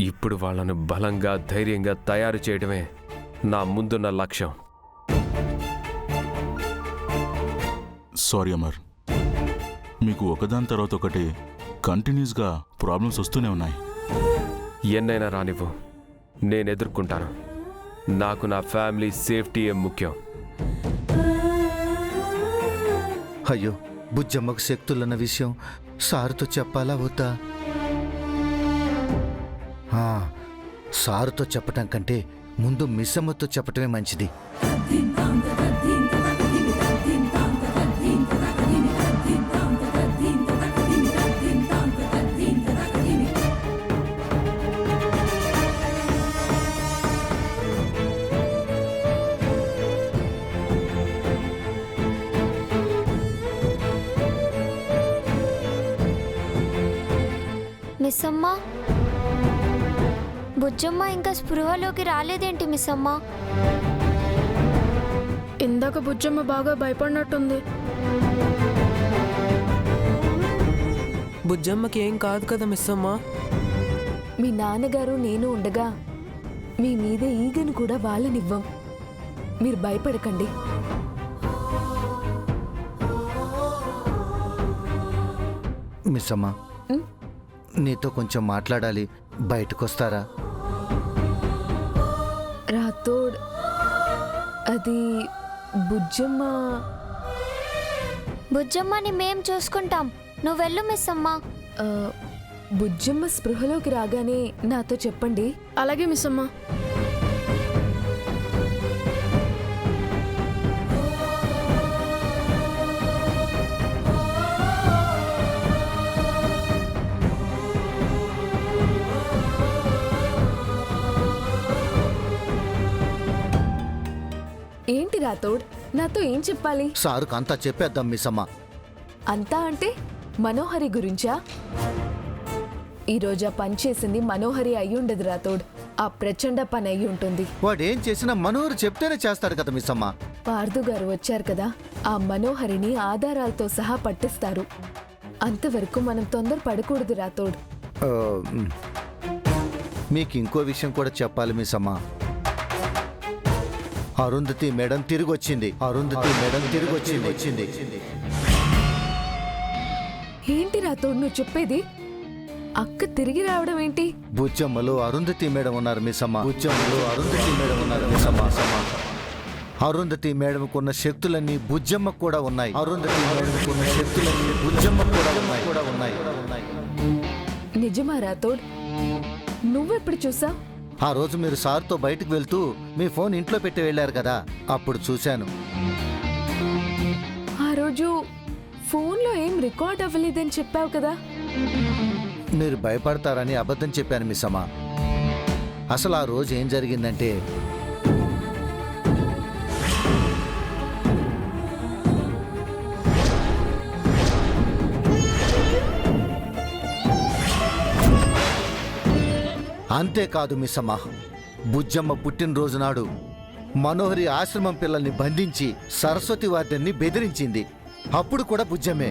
ఇప్పుడు వాళ్ళను బలంగా ధైర్యంగా తయారు చేయడమే నా ముందున్న లక్ష్యం. సారీ అమర్, మీకు ఒకదాని తర్వాత ఒకటి కంటిన్యూస్గా ప్రాబ్లమ్స్ వస్తూనే ఉన్నాయి. ఎన్నైనా రానివ్వు, నేను ఎదుర్కొంటాను. నాకు నా ఫ్యామిలీ సేఫ్టీయే ముఖ్యం. అయ్యో, బుజ్జమ్మకు శక్తులన్న విషయం సారుతో చెప్పాలా వద్దా? సారుతో చెప్పటం కంటే ముందు మిస్సమ్మతో చెప్పటమే మంచిది. మిస్సమ్మ, బుజ్జమ్మ ఇంకా స్పృహలోకి రాలేదేంటి మిస్సమ్మ? ఇందాక బుజ్జమ్మ బాగా భయపడినట్టుంది. బుజ్జమ్మకి ఏం కాదు కదా మిస్సమ్మ. మీ నాన్నగారు నేను ఉండగా మీ మీద ఈగను కూడా వాళ్ళనివ్వం. మీరు భయపడకండి. మిస్సమ్మ, నీతో కొంచెం మాట్లాడాలి, బయటకొస్తారా? రాతోడ్, అది బుజ్జమ్మ. బుజ్జమ్మని మేం చూసుకుంటాం, నువ్వు వెళ్ళు మిస్సమ్మ. బుజ్జమ్మ స్పృహలోకి రాగానే నాతో చెప్పండి. అలాగే మిస్సమ్మ. ఏంటి రాతోడ్, నాతో ఏం చెప్పాలి? సారుకు అంతా చెప్పేద్దాం మిస్సమ్మ. అంతా అంటే మనోహరి గురించా? ఈరోజు ఆ పని చేసింది మనోహరి అయ్యుండదు రాతోడ్, ఆ ప్రచండ పని అయ్యి ఉంటుంది. వాడేం చేసినా మనోహర్ చెప్తేనే చేస్తాడు కదా మిస్సమ్మ. పార్దు గారు వచ్చారు కదా, ఆ మనోహరిని ఆధారాలతో సహా పట్టిస్తారు. అంతవరకు మనం తొందర పడకూడదు రాతోడ్. మీకు ఇంకో విషయం కూడా చెప్పాలి మిస్సమ్మ. అరుంధతి మేడం తిరిగి వచ్చింది. ఏంటి రాతోడ్ నువ్వు చెప్పేది? అక్క తిరిగి రావడం ఏంటి? బుజ్జమ్మలో అరుంధతి మేడం ఉన్నారు మిస్సమ్మ. అరుంధతి మేడంకున్న శక్తులన్నీ బుజ్జమ్మకు కూడా ఉన్నాయి. నిజమా రాతోడ్? నువ్వెప్పుడు చూసా? ఆ రోజు మీరు సార్తో బయటకు వెళ్తూ మీ ఫోన్ ఇంట్లో పెట్టి వెళ్ళారు కదా, అప్పుడు చూశాను. ఆ రోజు ఫోన్లో ఏం రికార్డ్ అవ్వలేదని చెప్పావు కదా. మీరు భయపడతారని అబద్ధం చెప్పాను మిస్సమ్మ. అసలు ఆ రోజు ఏం జరిగిందంటే, అంతేకాదు మిస్సమ్మ, బుజ్జమ్మ పుట్టినరోజు నాడు మనోహరి ఆశ్రమం పిల్లల్ని బంధించి సరస్వతి వార్డెన్ని బెదిరించింది. అప్పుడు కూడా బుజ్జమ్మే.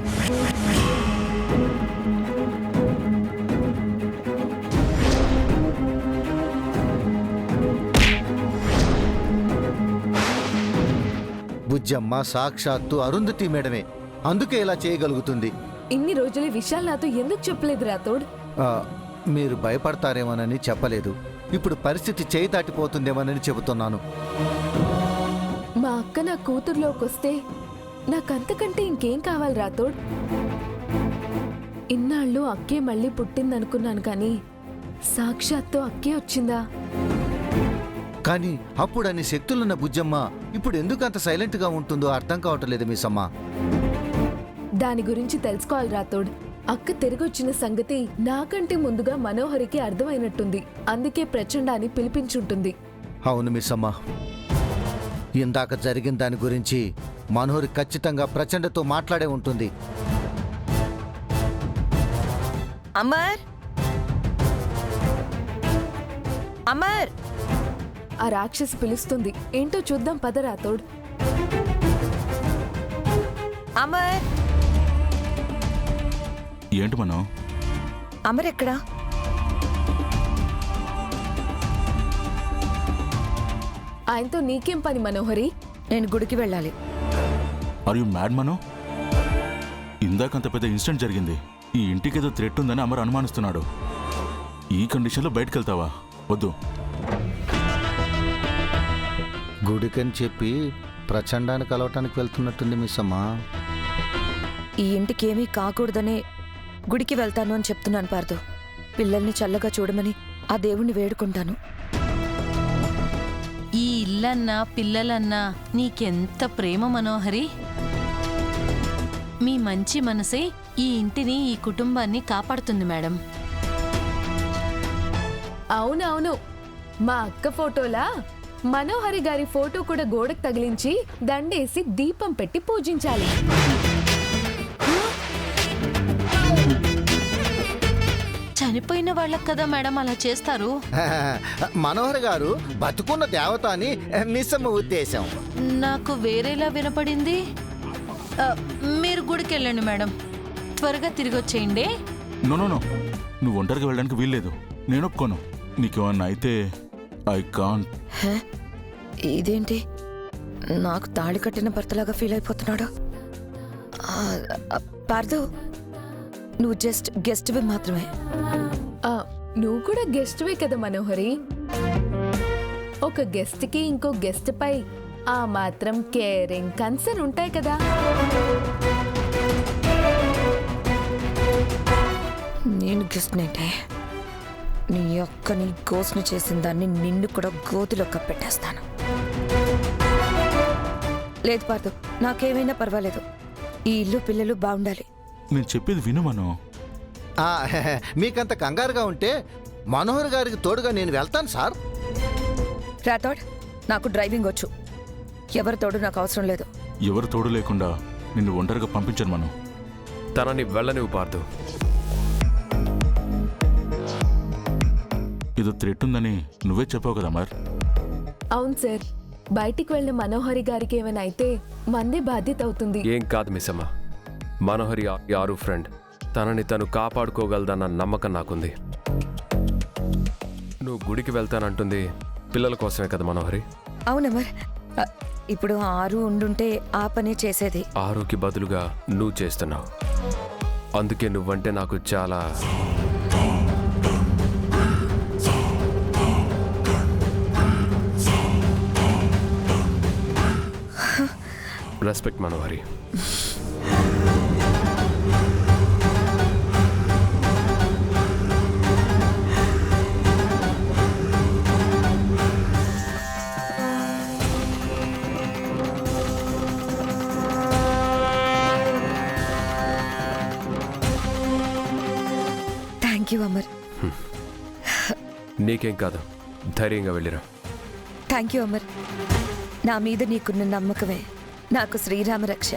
బుజ్జమ్మ సాక్షాత్తు అరుంధతి మేడమే, అందుకే ఇలా చేయగలుగుతుంది. ఇన్ని రోజులు ఈ విషయాలు నాతో ఎందుకు చెప్పలేదు రాతోడ్? మీరు భయపడతారేమోనని చెప్పలేదు. ఇప్పుడు పరిస్థితి చేయి దాటిపోతుందేమోనని చెబుతున్నాను. మా అక్క నా కూతుర్లోకొస్తే నాకంతకంటే ఇంకేం కావాలి రాతోడ్? ఇన్నాళ్ళు అక్కే మళ్ళీ పుట్టిందనుకున్నాను, కానీ సాక్షాత్తు అక్కే వచ్చిందా? కానీ అప్పుడు అన్ని శక్తులున్న బుజ్జమ్మ ఇప్పుడు ఎందుకు అంత సైలెంట్గా ఉంటుందో అర్థం కావట్లేదు మిస్సమ్మ. దాని గురించి తెలుసుకోవాలి రాతోడ్. అక్క తిరిగొచ్చిన సంగతి నాకంటే ముందుగా మనోహరికి అర్థమైనట్టుంది. అందుకే ప్రచండాన్ని పిలిపించుంటుంది. అవును మిస్సమ్మ, ఇందాక జరిగిన దాని గురించి మనోహరి ఖచ్చితంగా ప్రచండతో మాట్లాడే ఉంటుంది. అమర్, అమర్! ఆ రాక్షసి పిలుస్తుంది. ఏంటో చూద్దాం పద రాతోడ్. అమర్! ఏంటి మనం? అమర్ ఎక్కడా? ఆయనతో నీకేం పని మనోహరి? నేను గుడికి వెళ్ళాలి. ఆర్ యు మ్యాడ్ మనో? ఇందాకంత పెద్ద ఇన్సిడెంట్ జరిగింది. ఈ ఇంటికి ఏదో థ్రెట్ ఉందని అమర్ అనుమానిస్తున్నాడు. ఈ కండిషన్లో బయటకు వెళ్తావా? వద్దు. గుడికని చెప్పి ప్రచండాన్ని కలవటానికి వెళ్తున్నట్టుంది మిస్ అమ్మా. ఈ ఇంటికి ఏమీ కాకూడదనే గుడికి వెళ్తాను అని చెప్తున్నాను పార్థు. పిల్లల్ని చల్లగా చూడమని ఆ దేవుణ్ణి వేడుకుంటాను. ఈ ఇల్లన్నా పిల్లలన్నా నీకెంత ప్రేమ మనోహరి. మీ మంచి మనసే ఈ ఇంటిని ఈ కుటుంబాన్ని కాపాడుతుంది మేడం. అవునవును, మా అక్క ఫోటోలా మనోహరి గారి ఫోటో కూడా గోడకు తగిలించి దండేసి దీపం పెట్టి పూజించాలి. చనిపోయిన వాళ్ళకి కదా మేడం అలా చేస్తారు. మనోహర్ గారు బతుకున్న దేవత అని మిస్ అమ్మ ఉద్దేశం. నాకు వేరేలా వినపడింది. మీరు గుడికి వెళ్ళండి మేడం, త్వరగా తిరిగి వచ్చేయండి. నో నో నో, నువ్వు ఒంటరిగా వెళ్ళడానికి వీల్లేదు. నేను ఒప్పుకోను. నీకేమన్నా అయితే ఐ కాంట్. ఇదేంటి నాకు తాళి కట్టిన భర్తలాగా ఫీల్ అయిపోతున్నాడు? పార్థు, నువ్వు జస్ట్ గెస్ట్వి మాత్రమే. నువ్వు కూడా గెస్ట్వే కదా మనోహరి. ఒక గెస్ట్కి ఇంకో గెస్ట్ పై ఆ మాత్రం కేరింగ్, కన్సర్న్ ఉంటాయి కదా. నేను గెస్ట్ నేంటే నీ అక్కని గోస్ను చేసిన దాన్ని నిన్ను కూడా గోతిలో కప్పెట్టేస్తాను. లేదు పార్థు, నాకేమైనా పర్వాలేదు. ఈ ఇల్లు పిల్లలు బాగుండాలి. నేను చెప్పేది విను మనో. మీకంత కంగారుగా ఉంటే మనోహర్ గారికి తోడుగా నేను వెళ్తాను సార్. రాథోడ్, నాకు డ్రైవింగ్ వచ్చు. ఎవరి తోడు నాకు అవసరం లేదు. ఎవరు తోడు లేకుండా నిన్ను ఒంటరిగా పంపించను మనం. తనని వెళ్ళనివ్వు పార్థు. ఏదో థ్రెట్ ఉందని నువ్వే చెప్పావు కదా మరి. అవును సార్, బయటికి వెళ్ళిన మనోహరి గారికి ఏమైనా అయితే మందే బాధ్యత అవుతుంది. ఏం కాదు మిస్ అమ్మ. మనోహరి యారు ఫ్రెండ్. తనని తను కాపాడుకోగలదన్న నమ్మకం నాకుంది. నువ్వు గుడికి వెళ్తానంటుంది పిల్లల కోసమే కదా మనోహరి? అవునమ్మర్, ఇప్పుడు 6 ఉండుంటే ఆ పనే చేసేది. 6కి బదులుగా నువ్వు చేస్తున్నావు. అందుకే నువ్వంటే నాకు చాలా respect Manohari. Thank you Amar. నీకేం కాదు, ధైర్యంగా వెళ్ళిరా. Thank you Amar. నా మీద నీకున్న నమ్మకమే నాకు శ్రీరామ రక్ష.